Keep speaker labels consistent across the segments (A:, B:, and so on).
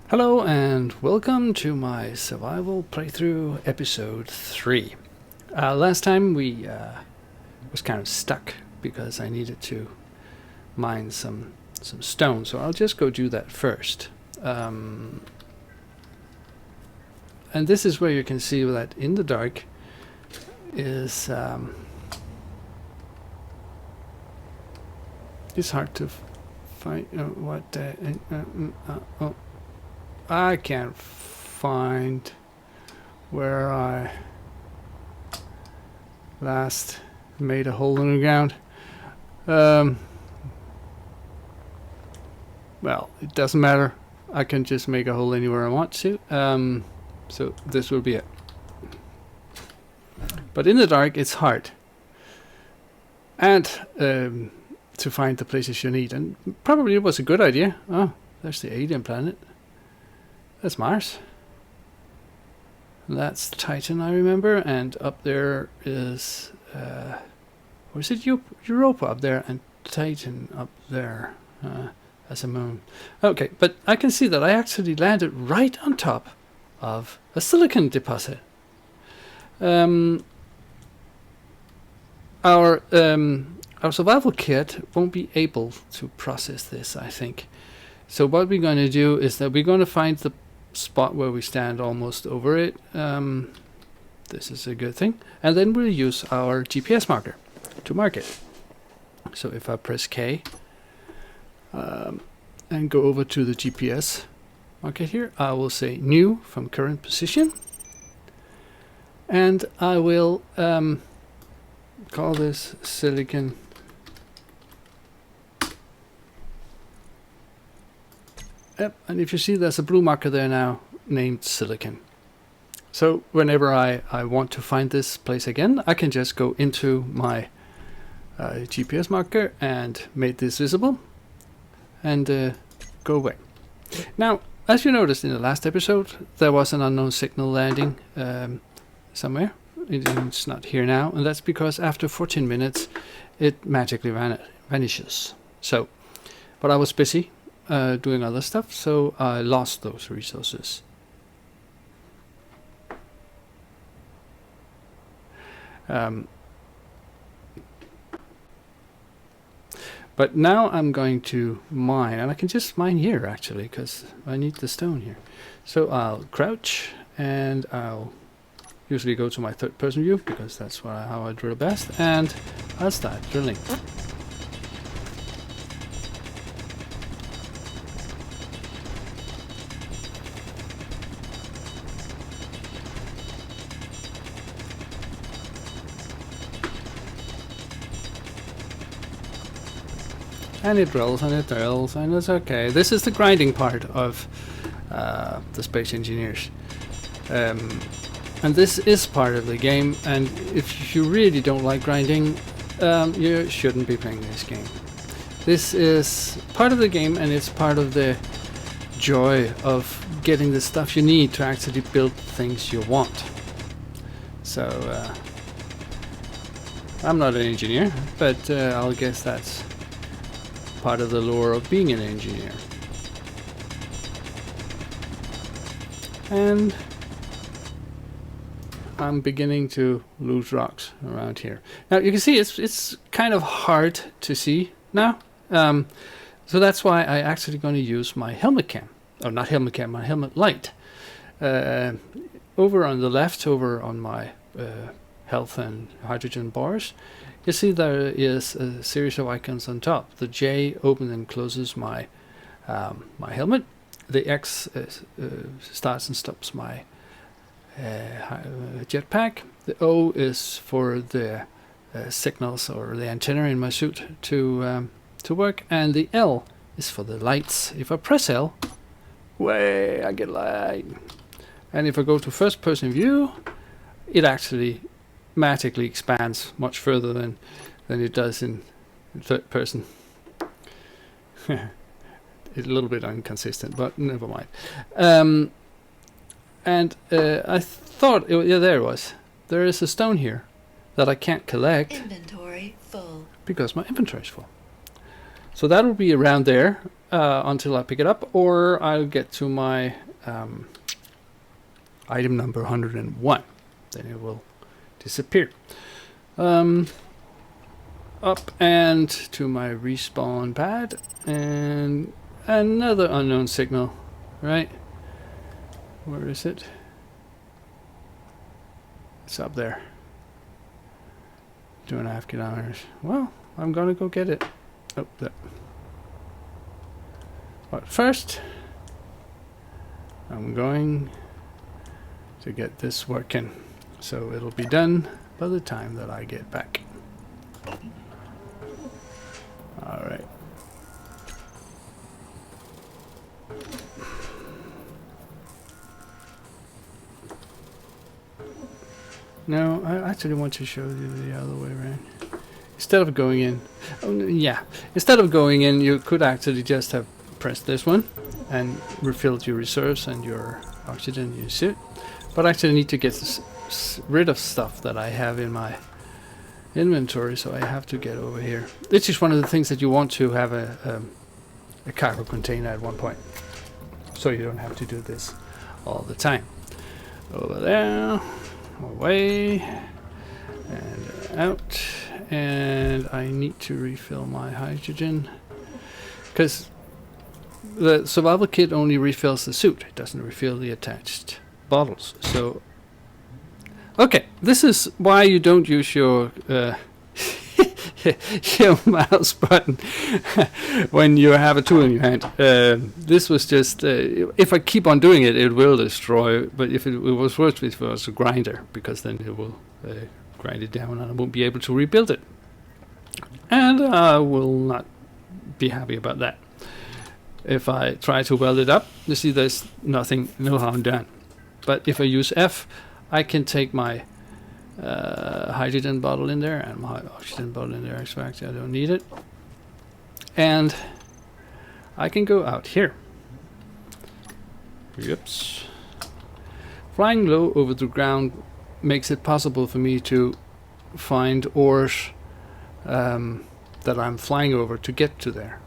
A: Hello and welcome to my survival playthrough episode 3. Last time we was kind of stuck because I needed to mine some stone, so I'll just go do that first. And this is where you can see that in the dark is it's hard to find oh, I can't find where I last made a hole in the ground. Well, it doesn't matter. I can just make a hole anywhere I want to. So this will be it. But in the dark, it's hard. And to find the places you need. And probably it was a good idea. Oh, there's the alien planet. That's Mars. That's Titan, I remember. And up there is... or is it Europa up there and Titan up there as a moon? Okay, but I can see that I actually landed right on top of a silicon deposit. Our survival kit won't be able to process this, I think. So what we're going to do is that we're going to find the spot where we stand almost over it. This is a good thing. And then we'll use our GPS marker to mark it. So if I press K and go over to the GPS marker here, I will say new from current position. And I will call this silicon. Yep, and if you see there's a blue marker there now named silicon. So whenever I want to find this place again, I can just go into my GPS marker and make this visible and go away. Now, as you noticed in the last episode, there was an unknown signal landing somewhere. It's not here now, and that's because after 14 minutes it magically vanishes. So, but I was busy doing other stuff, so I lost those resources. But now I'm going to mine, and I can just mine here actually, because I need the stone here. So I'll crouch, and I'll usually go to my third-person view, because that's how I drill best, and I'll start drilling. And it drills and it drills and it's okay. This is the grinding part of the Space Engineers. And this is part of the game, and if you really don't like grinding, you shouldn't be playing this game. This is part of the game, and it's part of the joy of getting the stuff you need to actually build things you want. So, I'm not an engineer, but I'll guess that's part of the lore of being an engineer. And I'm beginning to lose rocks around here. Now you can see it's kind of hard to see now. So that's why I actually going to use my helmet cam. Oh, not helmet cam, my helmet light. Over on the left, over on my health and hydrogen bars, you see there is a series of icons on top. The J opens and closes my my helmet. The X starts and stops my jetpack. The O is for the signals or the antenna in my suit to work, and the L is for the lights. If I press L, way I get light. And if I go to first person view, it actually magically expands much further than it does in third person. It's a little bit inconsistent, but never mind. And I thought, yeah, there it was. There is a stone here that I can't collect.
B: Inventory full.
A: Because my inventory is full. So that will be around there. until I pick it up, or I'll get to my item number 101. Then it will disappear. Up and to my respawn pad, and another unknown signal, right? Where is it? It's up there. 2.5 kilometers. Well, I'm gonna go get it. Oh, there. But first, I'm going to get this working, so it'll be done by the time that I get back. All right. No, I actually want to show you the other way around. Instead of going in, instead of going in, you could actually just have pressed this one and refilled your reserves and your oxygen in your suit. But I actually need to get rid of stuff that I have in my inventory, so I have to get over here. This is one of the things that you want to have a cargo container at one point, so you don't have to do this all the time. Over there, away, and out. And I need to refill my hydrogen, because the survival kit only refills the suit. It doesn't refill the attached bottles. So, okay, this is why you don't use your your mouse button when you have a tool in your hand. This was just, if I keep on doing it, it will destroy. But if it was worse, if it was a grinder, because then it will grind it down and I won't be able to rebuild it. And I will not be happy about that. If I try to weld it up, you see there's nothing, no harm done. But if I use F, I can take my hydrogen bottle in there and my oxygen bottle in there. Actually, I don't need it. And I can go out here. Oops. Flying low over the ground makes it possible for me to find ores that I'm flying over to get to there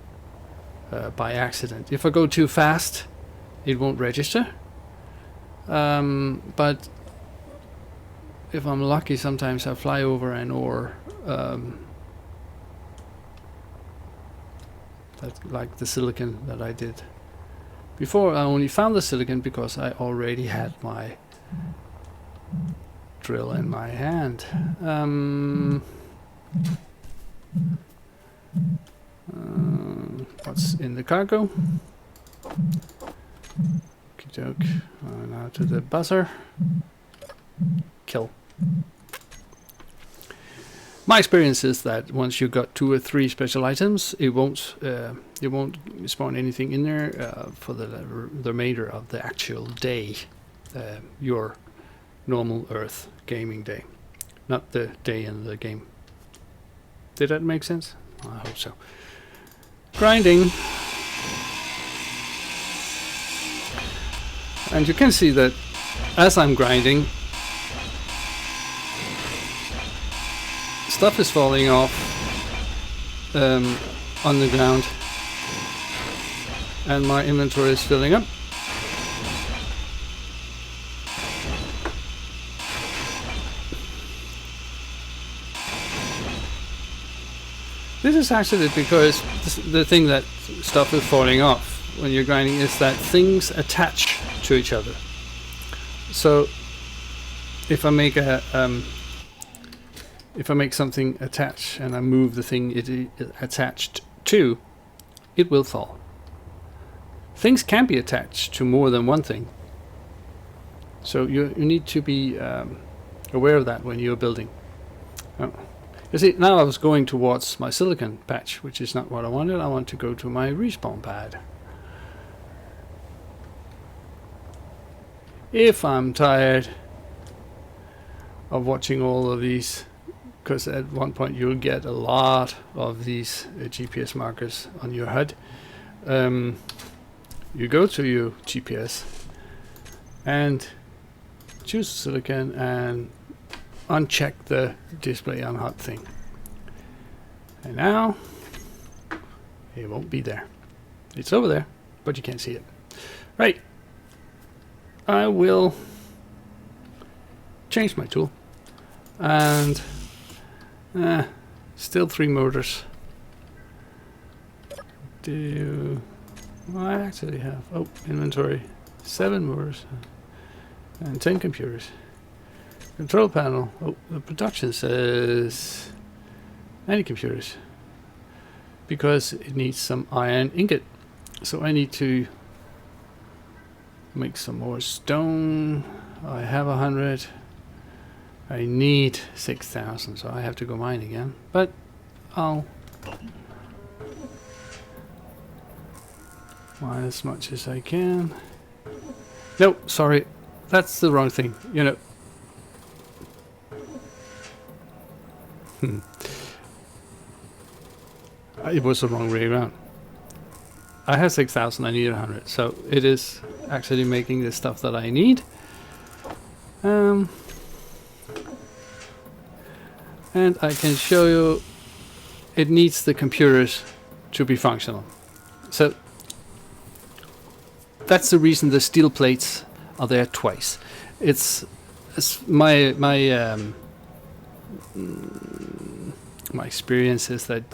A: by accident. If I go too fast, it won't register. But if I'm lucky, sometimes I fly over an ore that's like the silicon that I did. Before, I only found the silicon because I already had my drill in my hand. What's in the cargo? Okey-doke. Now to the buzzer. Kill. My experience is that once you got 2 or 3 special items, it won't spawn anything in there for the remainder of the actual day, your normal Earth gaming day, not the day in the game. Did that make sense? I hope so. Grinding. And you can see that as I'm grinding, stuff is falling off on the ground, and my inventory is filling up. This is actually because the thing that stuff is falling off when you're grinding is that things attach to each other. So if I make something attach and I move the thing it is attached to, it will fall. Things can be attached to more than one thing. So you need to be aware of that when you're building. Oh. You see, now I was going towards my silicon patch, which is not what I wanted. I want to go to my respawn pad. If I'm tired of watching all of these, because at one point you'll get a lot of these GPS markers on your HUD, you go to your GPS and choose silicon and uncheck the display on HUD thing. And now it won't be there. It's over there, but you can't see it. Right. I will change my tool. And still 3 motors. I actually have inventory 7 motors and 10 computers. Control panel. The production says 90 computers because it needs some iron ingot. So I need to make some more stone. I have 100. I need 6,000, so I have to go mine again. But I'll mine as much as I can. No, sorry, that's the wrong thing. You know. It was the wrong way around. I have 6,000, I need 100, so it is actually making the stuff that I need. And I can show you it needs the computers to be functional. So that's the reason the steel plates are there twice. It's my experience is that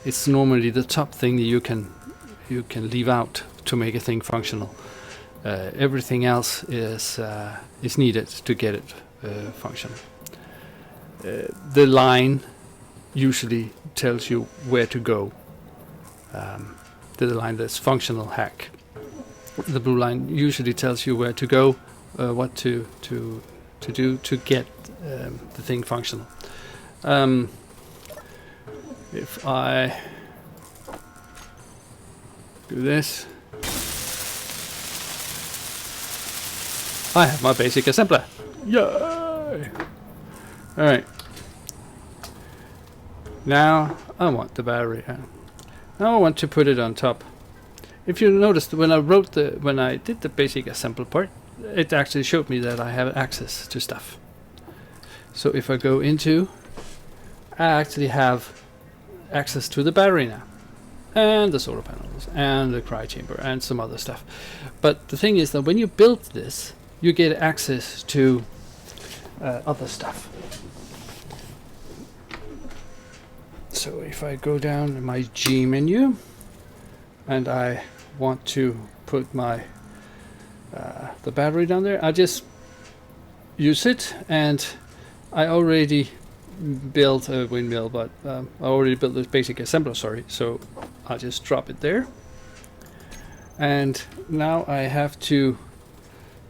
A: it's normally the top thing that you can leave out to make a thing functional. Everything else is needed to get it functional. The line usually tells you where to go. The line that's functional hack. The blue line usually tells you where to go, what to do to get the thing functional. If I do this, I have my basic assembler. Yay! Alright. Now I want the battery. Now I want to put it on top. If you noticed when I did the basic assembly part, it actually showed me that I have access to stuff. So if I go into, I actually have access to the battery now, and the solar panels, and the cryo chamber, and some other stuff. But the thing is that when you build this, you get access to other stuff. So if I go down in my G menu, and I want to put my the battery down there, I just use it, and I already built a windmill, but I already built this basic assembler, sorry, so I'll just drop it there. And now I have to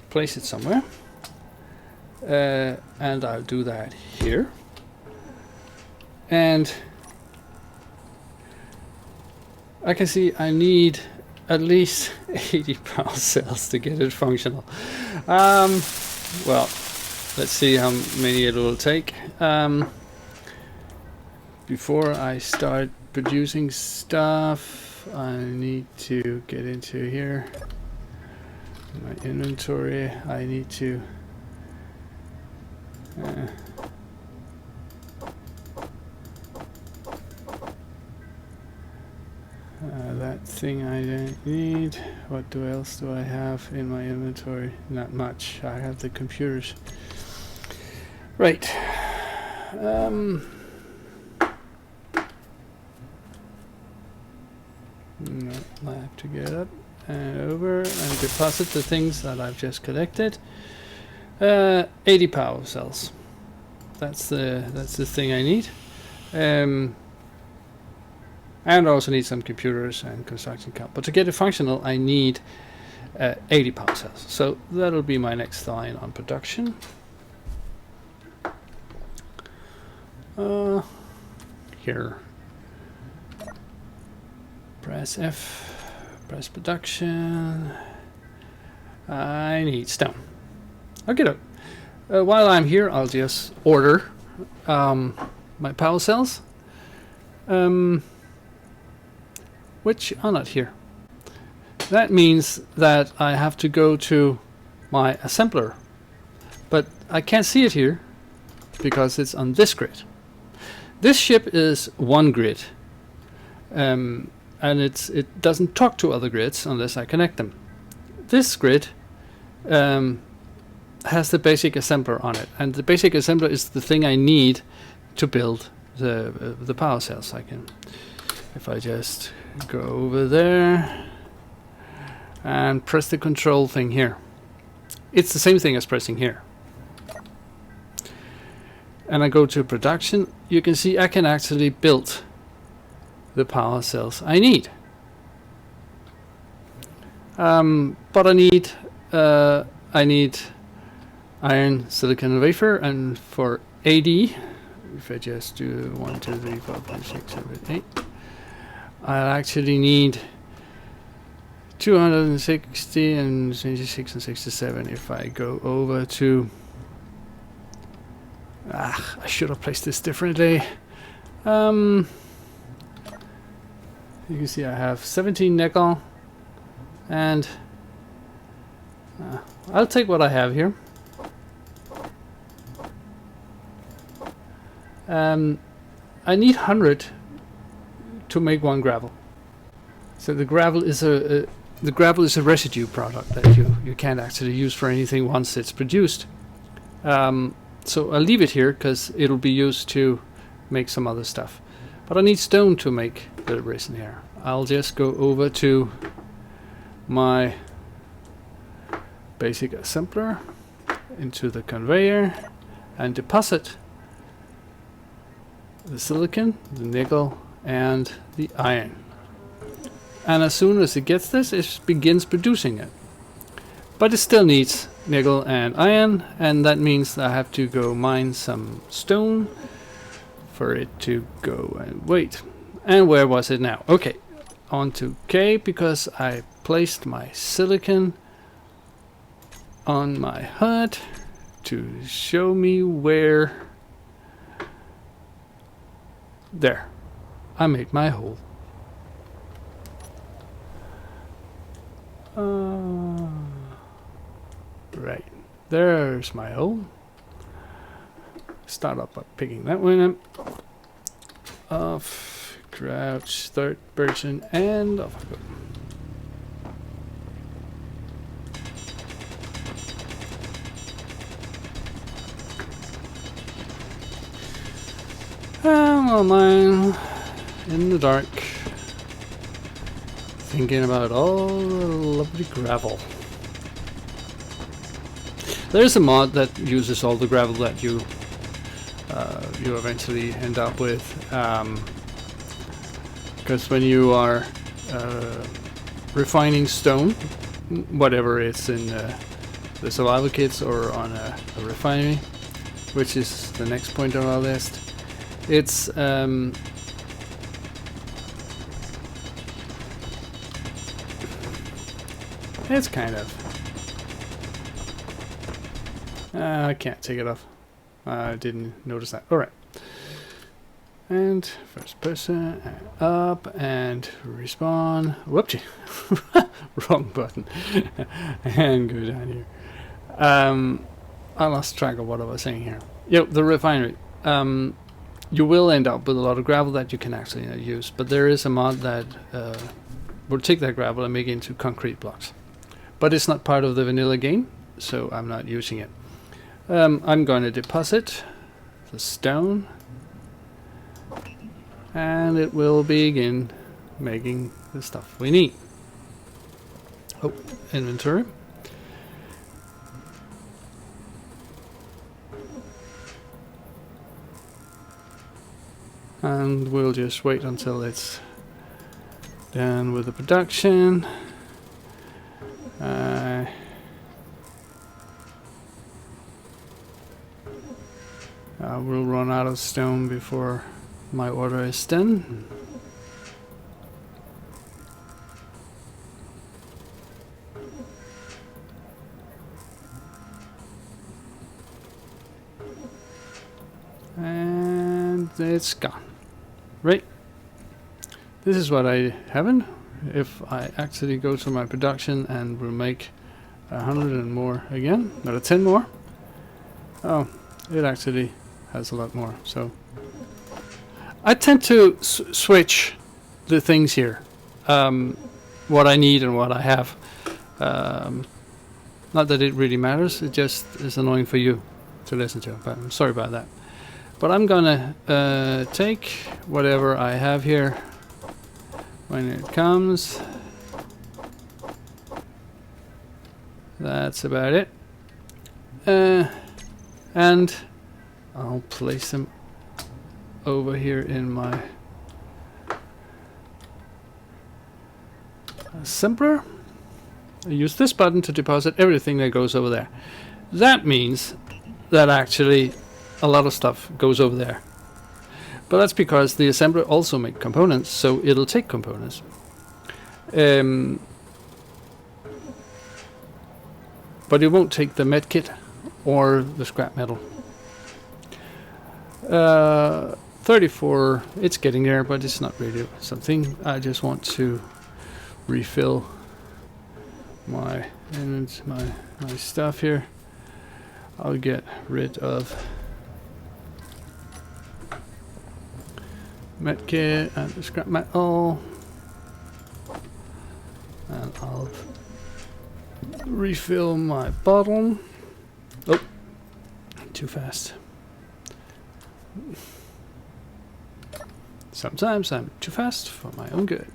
A: place it somewhere, and I'll do that here. And I can see I need at least 80 power cells to get it functional. Well, let's see how many it will take. Before I start producing stuff, I need to get into here. My inventory, I need to that thing I don't need. What else do I have in my inventory? Not much. I have the computers. Right. No, I have to get up and over and deposit the things that I've just collected. 80 power cells. That's the thing I need. And I also need some computers and construction camp. But to get it functional, I need 80 power cells. So that'll be my next line on production. Here. Press F. Press production. I need stone. Okay. While I'm here, I'll just order my power cells. Which are not here. That means that I have to go to my assembler, but I can't see it here because it's on this grid. This ship is one grid, and it doesn't talk to other grids unless I connect them. This grid has the basic assembler on it, and the basic assembler is the thing I need to build the power cells. I can, if I just go over there and press the control thing here, it's the same thing as pressing here. And I go to production, you can see I can actually build the power cells I need. But I need iron, silicon, wafer, and for AD, if I just do 1, 2, 3, 4, 5, 6, 7, 8, I'll actually need 260 and 66 and 67. If I go over to, I should have placed this differently. You can see I have 17 nickel, and I'll take what I have here. I need 100 to make 1 gravel. So the gravel is a residue product that you can't actually use for anything once it's produced. So I'll leave it here because it'll be used to make some other stuff. But I need stone to make the resin here. I'll just go over to my basic assembler, into the conveyor, and deposit the silicon, the nickel, and the iron. And as soon as it gets this, it begins producing it. But it still needs nickel and iron, and that means I have to go mine some stone for it to go and wait. And where was it now? Okay, on to K, because I placed my silicon on my HUD to show me where. There, I made my hole. Right, there's my hole. Start up by picking that one up. Off, crouch, start version, and off I go. Well, mine in the dark, thinking about all the lovely gravel. There's a mod that uses all the gravel that you eventually end up with, because when you are refining stone, whatever it's in the survival kits or on a refinery, which is the next point on our list. It's kind of I can't take it off. I didn't notice that. Alright. And first person, up, and respawn. Whoopsie. Wrong button. And go down here. I lost track of what I was saying here. Yep, the refinery. You will end up with a lot of gravel that you can actually use, but there is a mod that will take that gravel and make it into concrete blocks. But it's not part of the vanilla game, so I'm not using it. I'm going to deposit the stone, and it will begin making the stuff we need. Oh, inventory. And we'll just wait until it's done with the production. I will run out of stone before my order is done. And it's gone. Right. This is what I haven't. If I actually go to my production and will make 100 and more again, not 10 more. Oh, it actually has a lot more. So I tend to switch the things here. what I need and what I have. Not that it really matters, it just is annoying for you to listen to, but I'm sorry about that. But I'm gonna take whatever I have here when it comes. That's about it. And I'll place them over here in my assembler. I use this button to deposit everything that goes over there. That means that actually a lot of stuff goes over there. But that's because the assembler also makes components, so it'll take components. But it won't take the medkit or the scrap metal. 34, it's getting there, but it's not really something. I just want to refill my stuff here. I'll get rid of medkit and the scrap metal, and I'll refill my bottle. Oh, too fast. Sometimes I'm too fast for my own good.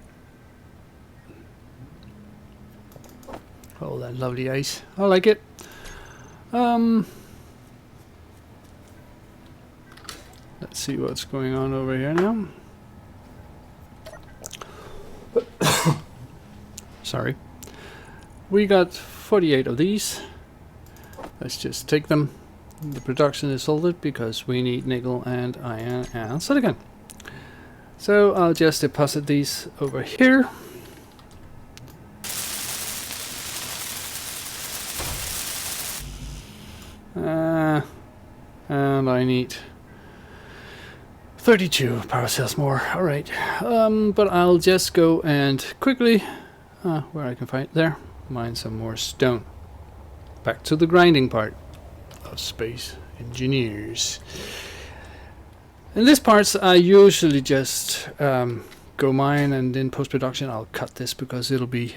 A: Oh, that lovely ice. I like it. Let's see what's going on over here now. Sorry. We got 48 of these. Let's just take them. The production is halted because we need nickel and iron and silicon. So I'll just deposit these over here. And I need 32 power cells more. Alright. But I'll just go and quickly, where I can find there, mine some more stone. Back to the grinding part of Space Engineers. In this part I usually just go mine, and in post-production I'll cut this because it'll be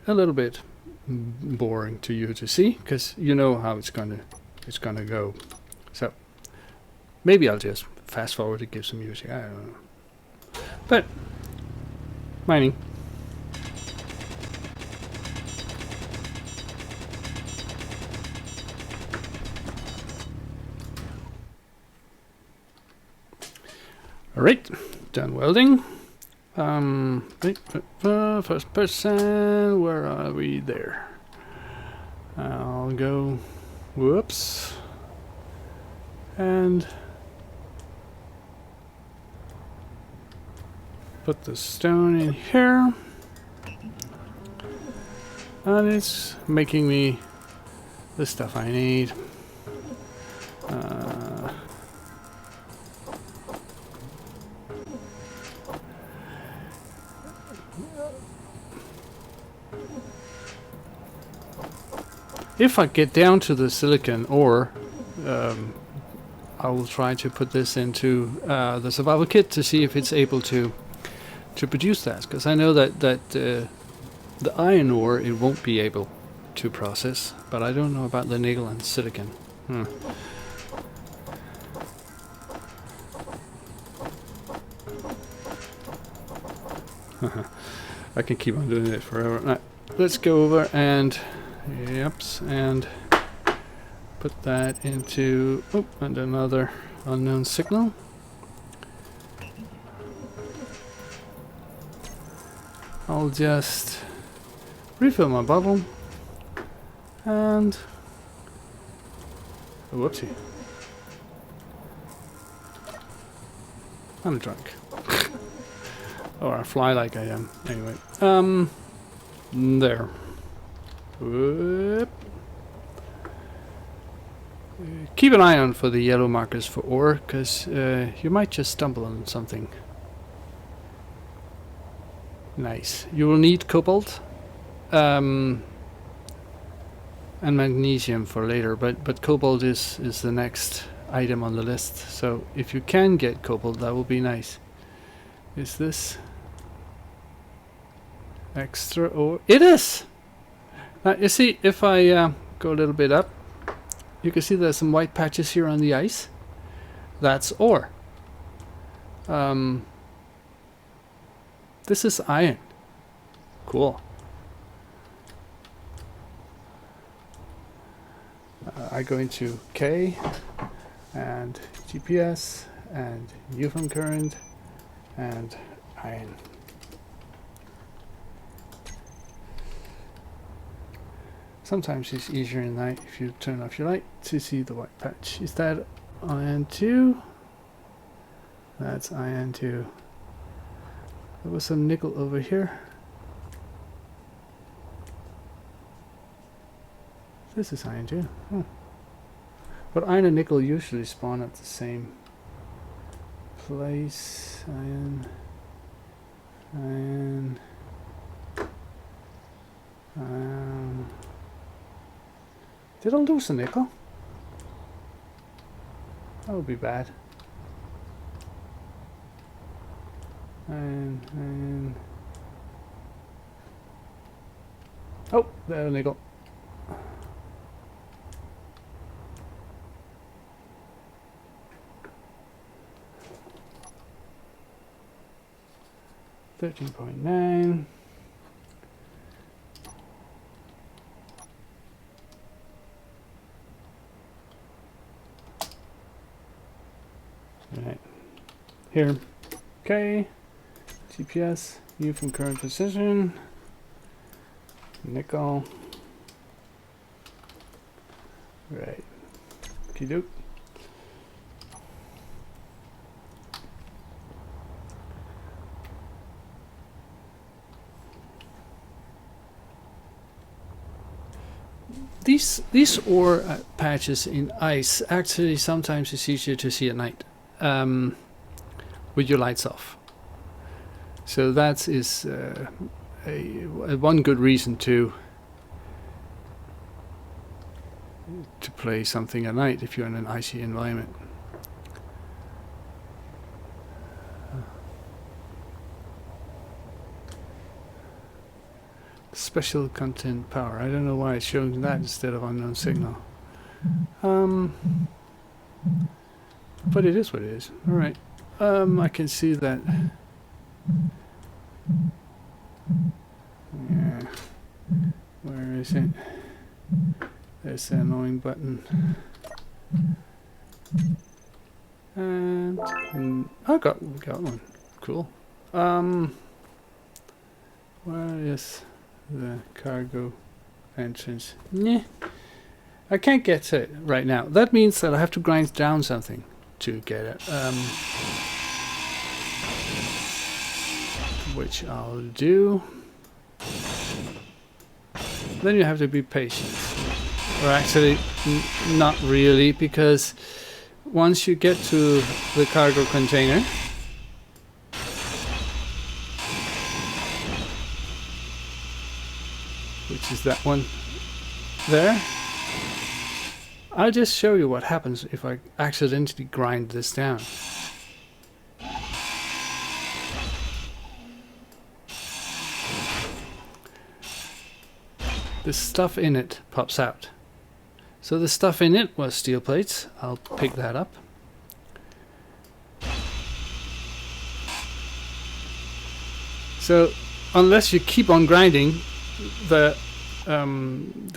A: a little bit boring to you to see, because you know how it's gonna go. So maybe I'll just fast forward to give some music, I don't know. But mining. Alright, done welding. First person, where are we? There. I'll go, whoops, and put the stone in here, and it's making me the stuff I need. If I get down to the silicon ore, I will try to put this into the survival kit to see if it's able to produce that, because I know that the iron ore it won't be able to process, but I don't know about the nickel and silicon. I can keep on doing it forever. Right, let's go over and and put that into and another unknown signal. I'll just refill my bottle and whoopsie, I'm drunk. Or I fly like I am. Anyway, there. Whoop. Keep an eye on for the yellow markers for ore, because you might just stumble on something nice. You will need cobalt and magnesium for later, but cobalt is the next item on the list. So if you can get cobalt, that will be nice. Is this? extra ore. It is! Now, you see, if I go a little bit up, you can see there's some white patches here on the ice. That's ore. This is iron. Cool. I go into K and GPS and Newfound current and iron. Sometimes it's easier in night if you turn off your light to see the white patch. Is that iron 2? That's iron 2. There was some nickel over here. This is iron 2. Oh. But iron and nickel usually spawn at the same place. Iron. Did I lose a nickel? That would be bad. Oh, there's a nickel. $13.9. Right here. Okay. GPS. View from current position. Nickel. Right. Okey-doke. These ore patches in ice actually sometimes it's easier to see at night with your lights off. So that is one good reason to play something at night if you're in an icy environment. Special content power. I don't know why it's showing that instead of unknown signal. But it is what it is. Alright. I can see that. Yeah. Where is it? There's the annoying button. And I got one. Cool. Where is the cargo entrance? Nah. I can't get to it right now. That means that I have to grind down something to get it. Which I'll do. Then you have to be patient. Or actually, not really, because once you get to the cargo container, which is that one there, I'll just show you what happens if I accidentally grind this down. The stuff in it pops out. So the stuff in it was steel plates. I'll pick that up. So unless you keep on grinding, the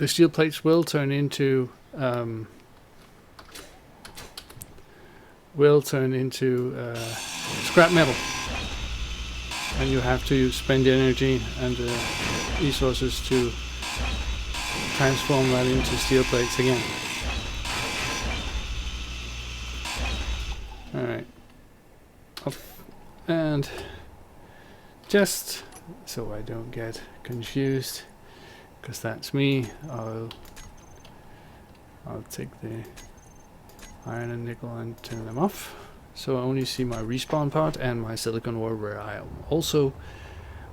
A: steel plates will turn into scrap metal, and you have to spend the energy and resources to transform that into steel plates again. Alright. And just so I don't get confused, because that's me, I'll take the iron and nickel and turn them off, so I only see my respawn part and my silicon ore where I am also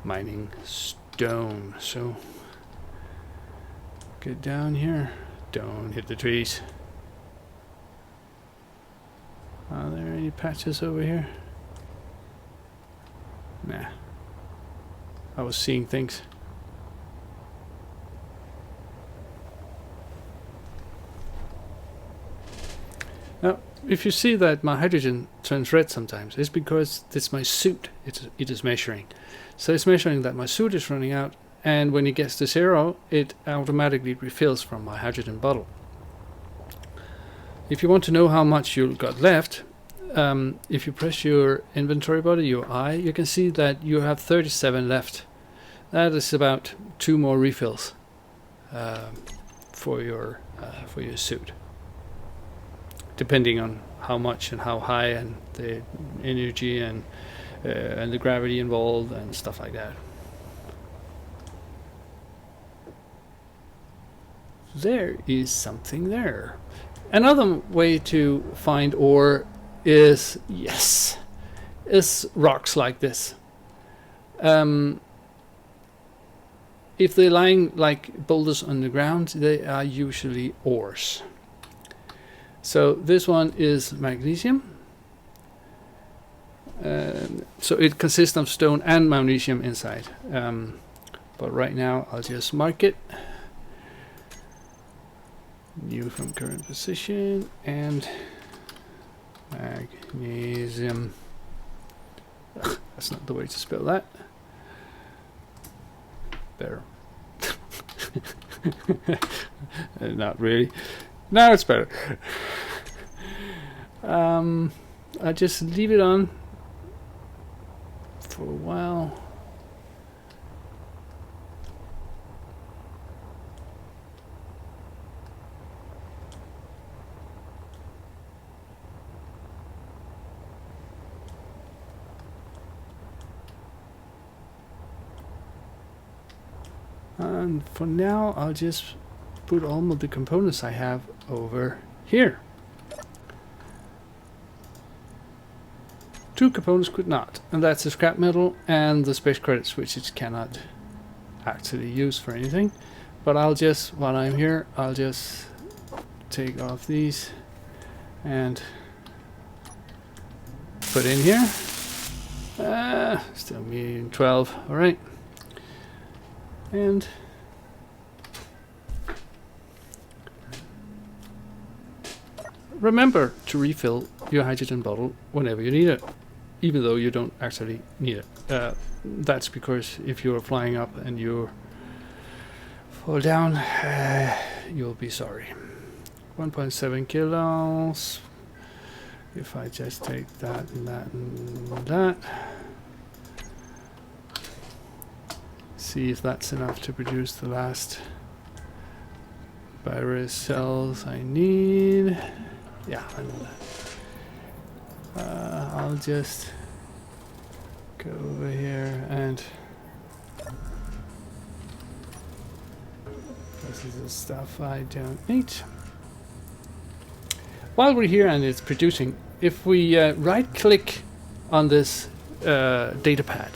A: mining stone. So get down here, don't hit the trees. Are there any patches over here? Nah, I was seeing things. Now, if you see that my hydrogen turns red sometimes, it's because it's my suit it is measuring. So it's measuring that my suit is running out, and when it gets to 0, it automatically refills from my hydrogen bottle. If you want to know how much you've got left, if you press your inventory button, your eye, you can see that you have 37 left. That is about 2 more refills for your suit, depending on how much and how high and the energy and the gravity involved and stuff like that. There is something there. Another way to find ore is rocks like this. If they're lying like boulders on the ground, they are usually ores. So this one is magnesium. So it consists of stone and magnesium inside. But right now I'll just mark it. New from current position and magnesium. Ugh, that's not the way to spell that. Better. Not really. Now it's better. I just leave it on for a while. And for now, I'll just put all of the components I have over here. 2 components could not, and that's the scrap metal and the space credits, which it cannot actually use for anything. But I'll just, while I'm here, I'll just take off these and put in here. Still medium 12, all right. And remember to refill your hydrogen bottle whenever you need it, even though you don't actually need it. That's because if you're flying up and you fall down, you'll be sorry. 1.7 kilos. If I just take that and that and that. See if that's enough to produce the last virus cells I need. Yeah, I know that. I'll just go over here and this is the stuff I don't need. While we're here and it's producing, if we right click on this data pad,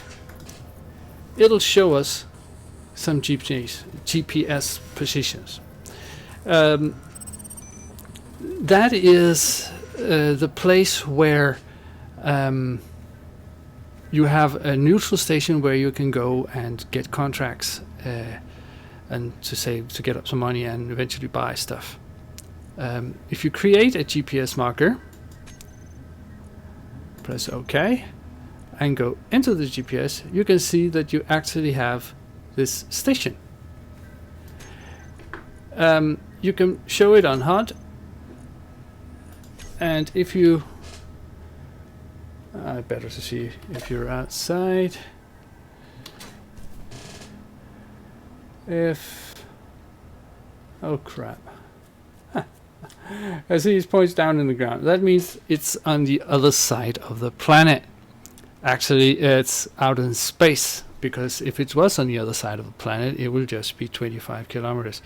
A: it'll show us some GPS positions. That is the place where you have a neutral station where you can go and get contracts and to get up some money and eventually buy stuff. If you create a GPS marker, press OK, and go into the GPS, you can see that you actually have this station. You can show it on HUD, and if you better to see if you're outside. Oh crap. I see it points down in the ground. That means it's on the other side of the planet. Actually, it's out in space, because if it was on the other side of the planet, it will just be 25 kilometers.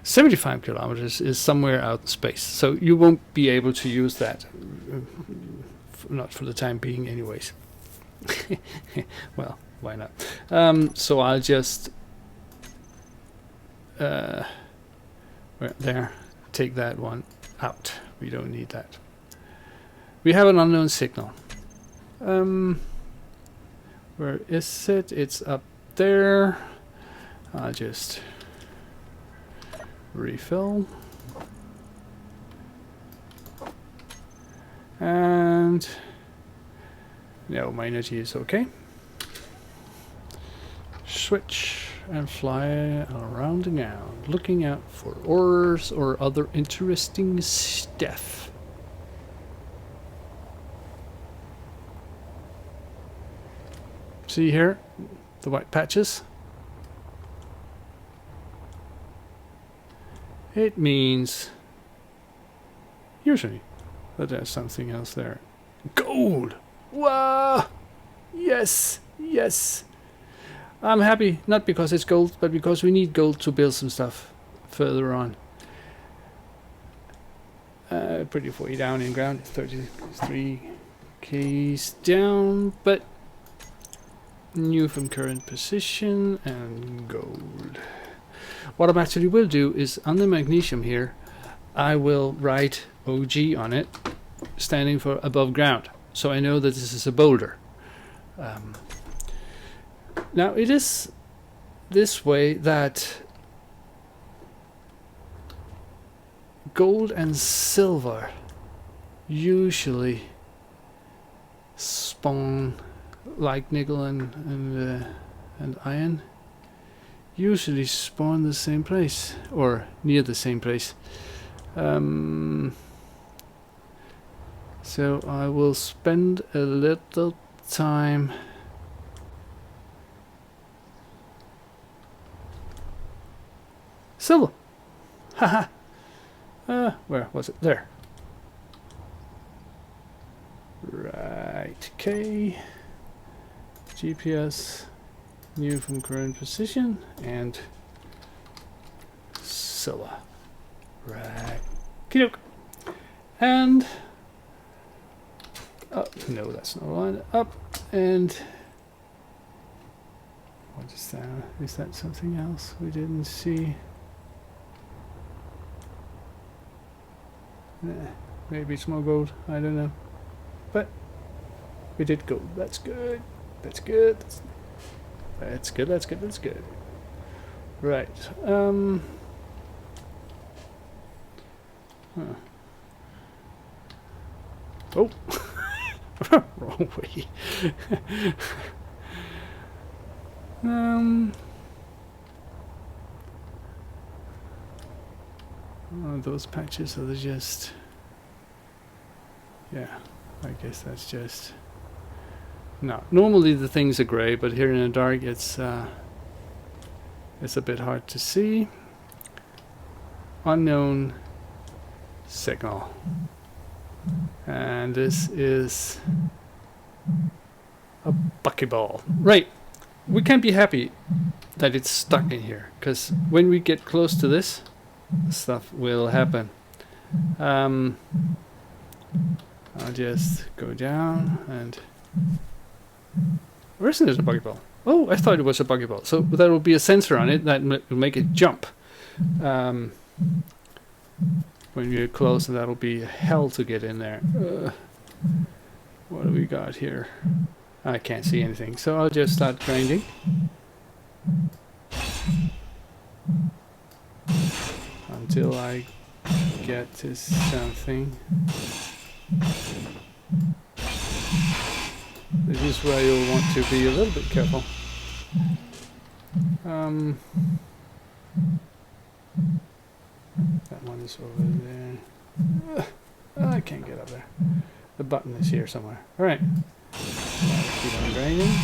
A: 75 kilometers is somewhere out in space, so you won't be able to use that. Not for the time being, anyways. Well, why not? So I'll just right there, take that one out. We don't need that. We have an unknown signal. Where is it? It's up there. I'll just refill. And no, my energy is okay. Switch and fly around and out, looking out for ores or other interesting stuff. See here, the white patches? It means usually that there's something else there. Gold! Wow! Yes! Yes! I'm happy, not because it's gold, but because we need gold to build some stuff further on. Pretty way down in ground, 33 Ks down, but new from current position and gold. What I actually will do is on the magnesium here, I will write OG on it, standing for above ground, so I know that this is a boulder. Now it is this way that gold and silver usually spawn, like nickel and iron, usually spawn the same place or near the same place. So I will spend a little time silver. Haha. Where was it? There. Right. Okay. GPS. New from current position and silver. Right. Kidok. And up. No, that's not line. Up and what is that? Is that something else we didn't see? Maybe it's more gold. I don't know. But we did gold. That's good. That's good. That's good. That's good. That's good. Right. Huh. Oh. Wrong way. Oh, those patches are just, yeah, I guess that's just, no, normally the things are gray, but here in the dark it's a bit hard to see. Unknown signal, and this is a buckyball. Right, we can't be happy that it's stuck in here, because when we get close to this, stuff will happen. I'll just go down and where isn't it a buckyball? Oh, I thought it was a buckyball. So there will be a sensor on it that will make it jump. When you're close, and that'll be hell to get in there. What do we got here? I can't see anything, so I'll just start grinding. Until I get to something. This is where you'll want to be a little bit careful. That one is over there. I can't get up there. The button is here somewhere. Alright. Keep on grinding.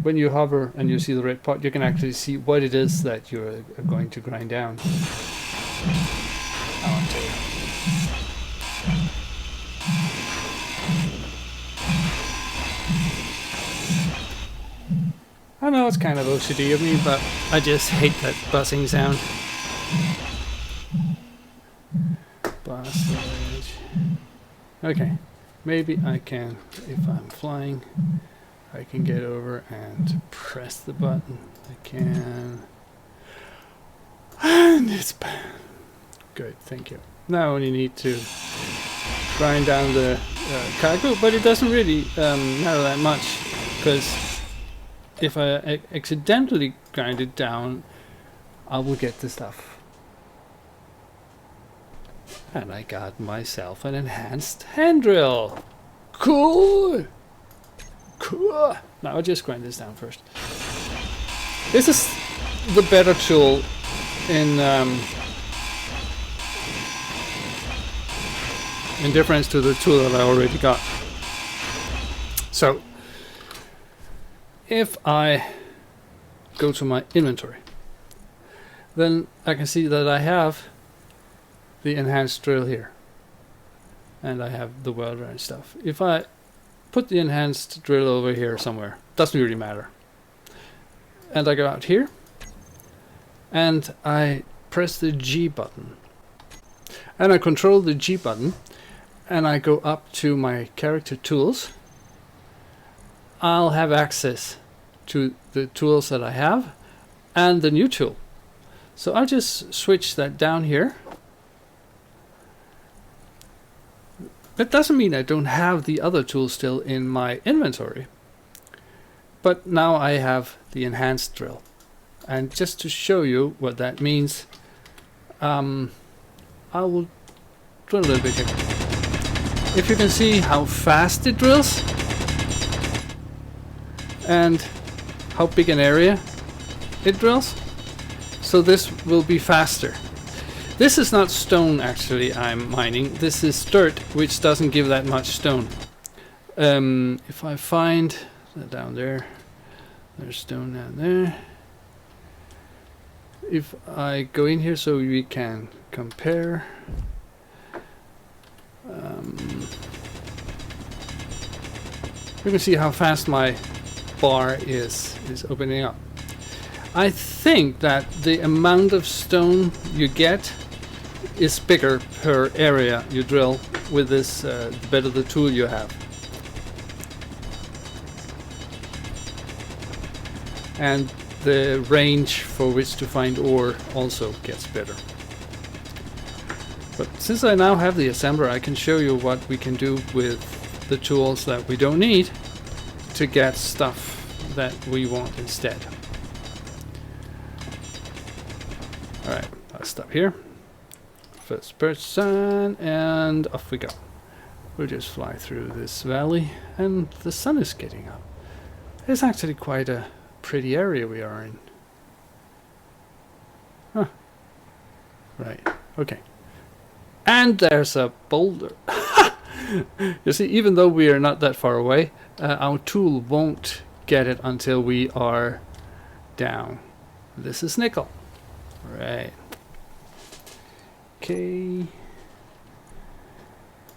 A: When you hover and you see the red pot, you can actually see what it is that you're going to grind down. I know it's kind of OCD of me, but I just hate that buzzing sound. Blast edge. Okay, maybe I can, if I'm flying, I can get over and press the button. I can. And it's good, thank you. Now I only need to grind down the cargo, but it doesn't really matter that much, because if I accidentally grind it down, I will get the stuff. And I got myself an enhanced hand drill. Cool! Cool! Now I'll just grind this down first. This is the better tool in difference to the tool that I already got. So, if I go to my inventory, then I can see that I have the enhanced drill here. And I have the welder and stuff. If I put the enhanced drill over here somewhere, doesn't really matter. And I go out here, and I press the G button. And I control the G button, and I go up to my character tools. I'll have access to the tools that I have, and the new tool. So I'll just switch that down here. That doesn't mean I don't have the other tools still in my inventory. But now I have the enhanced drill. And just to show you what that means, I will drill a little bit here. If you can see how fast it drills, and how big an area it drills, so this will be faster. This is not stone actually I'm mining, this is dirt, which doesn't give that much stone. If I find down there, there's stone down there. If I go in here so we can compare, you can see how fast my bar is opening up. I think that the amount of stone you get is bigger per area you drill with this, the better the tool you have. And the range for which to find ore also gets better. But since I now have the assembler, I can show you what we can do with the tools that we don't need to get stuff that we want instead. Alright, I'll stop here. First person, and off we go. We'll just fly through this valley, and the sun is getting up. It's actually quite a pretty area we are in. Huh. Right, okay. And there's a boulder. You see, even though we are not that far away, our tool won't get it until we are down. This is nickel. Right. Okay.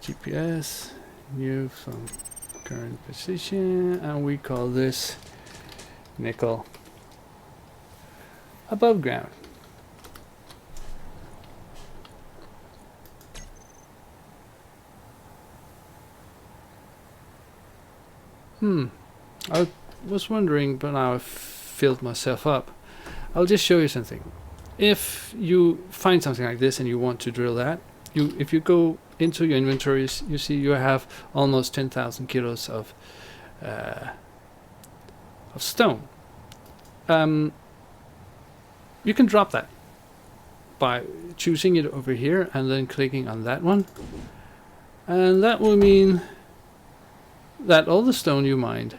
A: GPS. New from current position. And we call this nickel above ground. I was wondering, but now I've filled myself up. I'll just show you something. If you find something like this and you want to drill that, if you go into your inventories, you see you have almost 10,000 kilos of stone. You can drop that by choosing it over here and then clicking on that one, and that will mean that all the stone you mined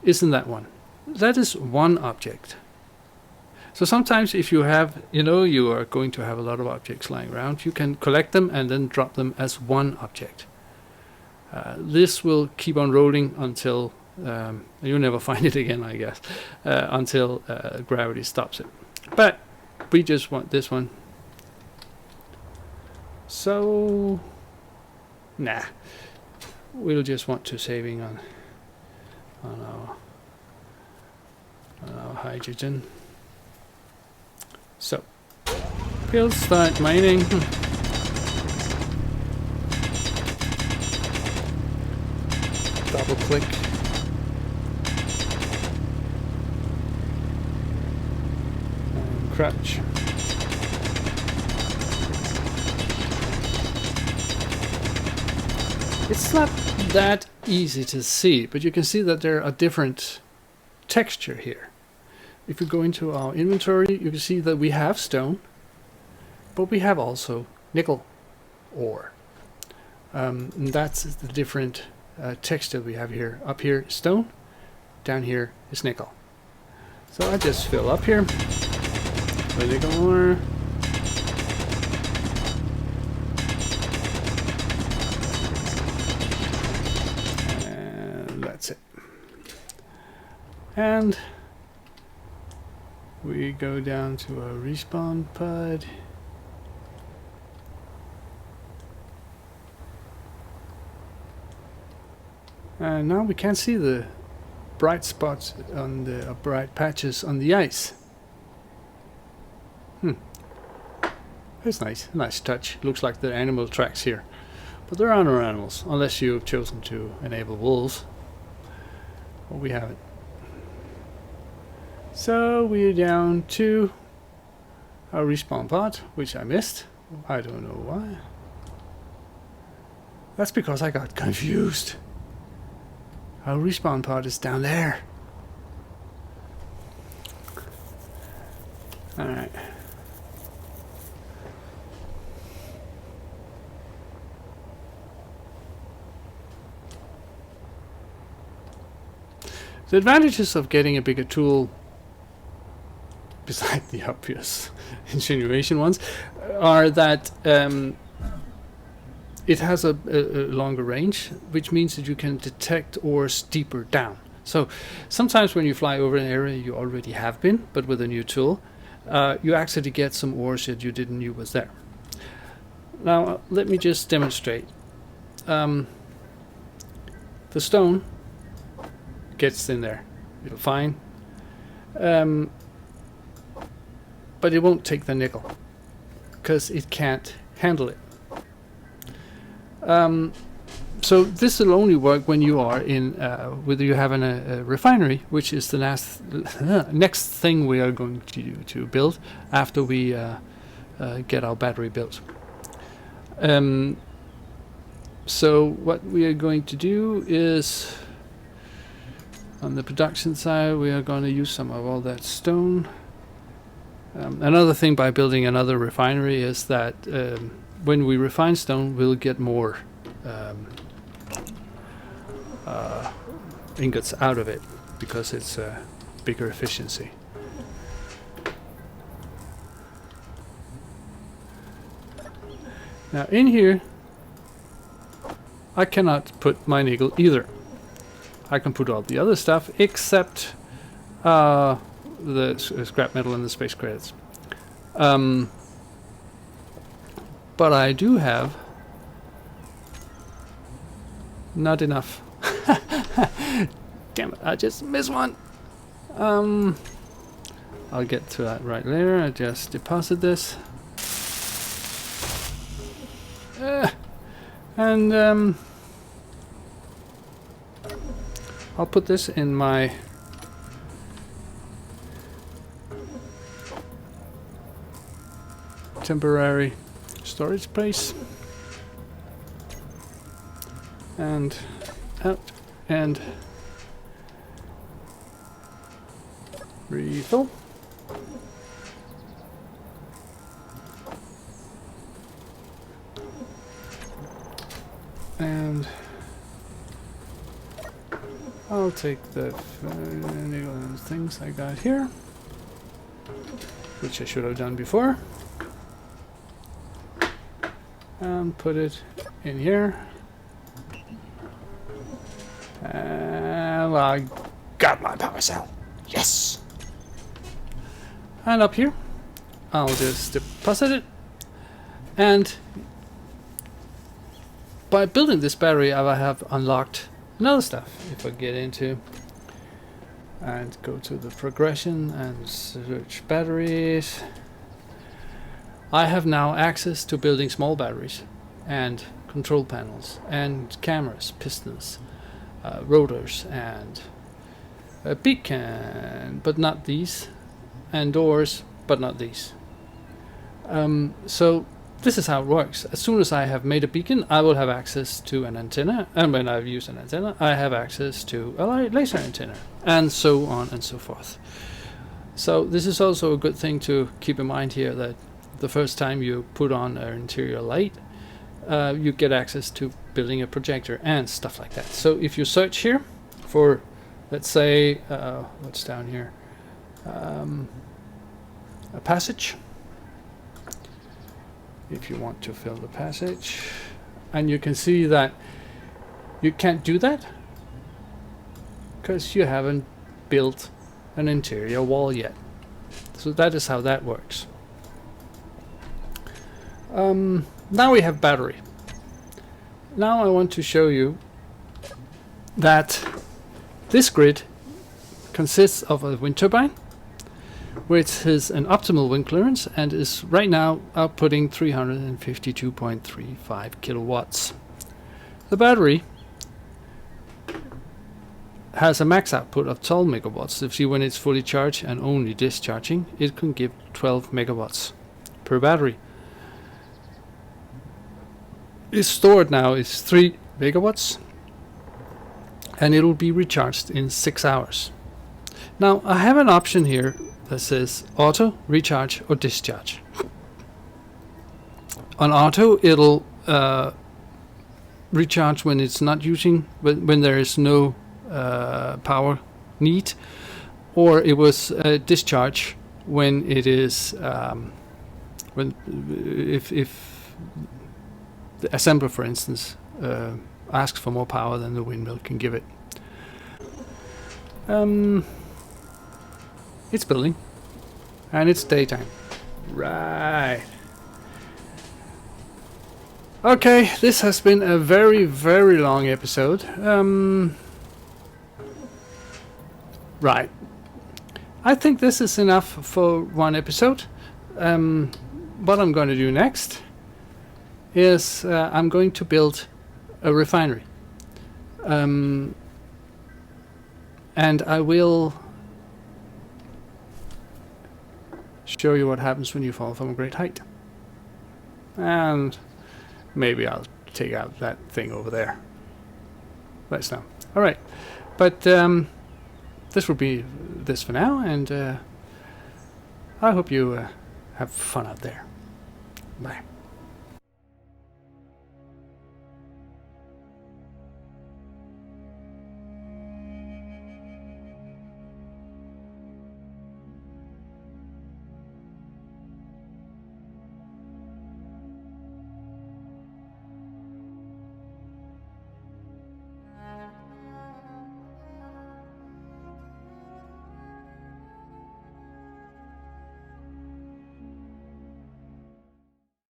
A: is in that one. That is one object. So sometimes if you have, you are going to have a lot of objects lying around, you can collect them and then drop them as one object. This will keep on rolling until you'll never find it again, I guess, until gravity stops it. But we just want this one. So, nah. We'll just want to saving on our hydrogen. So we'll start mining. Double click. And crouch. It's not that easy to see, but you can see that there are different texture here. If we go into our inventory, you can see that we have stone, but we have also nickel ore. And that's the different texture we have here. Up here is stone, down here is nickel. So I just fill up here with nickel ore. And that's it. And we go down to a respawn pod. And now we can see the bright spots on the bright patches on the ice. It's nice, nice touch. Looks like the animal tracks here, but there are no animals unless you've chosen to enable wolves. Well, we haven't. So we're down to our respawn pod, which I missed. I don't know why. That's because I got confused. Our respawn pod is down there. Alright. The advantages of getting a bigger tool, beside the obvious insinuation ones, are that it has a longer range, which means that you can detect ores deeper down. So sometimes when you fly over an area you already have been, but with a new tool, you actually get some ores that you didn't know was there. Now let me just demonstrate. The stone gets in there, it'll fine, but it won't take the nickel because it can't handle it. So this will only work when you are in, whether you have a refinery, which is the next thing we are going to build after we get our battery built. So what we are going to do is, on the production side, we are going to use some of all that stone. Another thing by building another refinery is that when we refine stone, we'll get more ingots out of it because it's a bigger efficiency. Now in here, I cannot put my nickel either. I can put all the other stuff except the scrap metal and the space credits. But I do have not enough. Damn it, I just missed one. I'll get to that right later. I just deposit this. And I'll put this in my temporary storage place, and out and refill. And I'll take the things I got here, which I should have done before, and put it in here. And I got my power cell. Yes! And up here, I'll just deposit it. And by building this battery, I have unlocked another stuff. If I get into and go to the progression and search batteries, I have now access to building small batteries and control panels and cameras, pistons, rotors, and a beacon, but not these, and doors, but not these. So this is how it works. As soon as I have made a beacon, I will have access to an antenna, and when I've used an antenna, I have access to a laser antenna, and so on and so forth. So this is also a good thing to keep in mind here, that the first time you put on an interior light, you get access to building a projector and stuff like that. So if you search here for, let's say, what's down here, a passage, if you want to fill the passage, and you can see that you can't do that because you haven't built an interior wall yet. So that is how that works. Now we have battery. Now I want to show you that this grid consists of a wind turbine, which is an optimal wind clearance and is right now outputting 352.35 kilowatts. The battery has a max output of 12 megawatts. If you see, when it's fully charged and only discharging, it can give 12 megawatts per battery. It's stored now is 3 megawatts, and it will be recharged in 6 hours. Now I have an option here that says auto, recharge, or discharge. On auto, it'll recharge when it's not using, when there is no power need, or it was discharge when it is if the assembler, for instance, asks for more power than the windmill can give it. It's building, and it's daytime. Right. Okay, this has been a very, very long episode. Right. I think this is enough for one episode. What I'm going to do next is I'm going to build a refinery. And I will show you what happens when you fall from a great height. And maybe I'll take out that thing over there. Let's know. Alright. But this will be this for now, and I hope you have fun out there. Bye.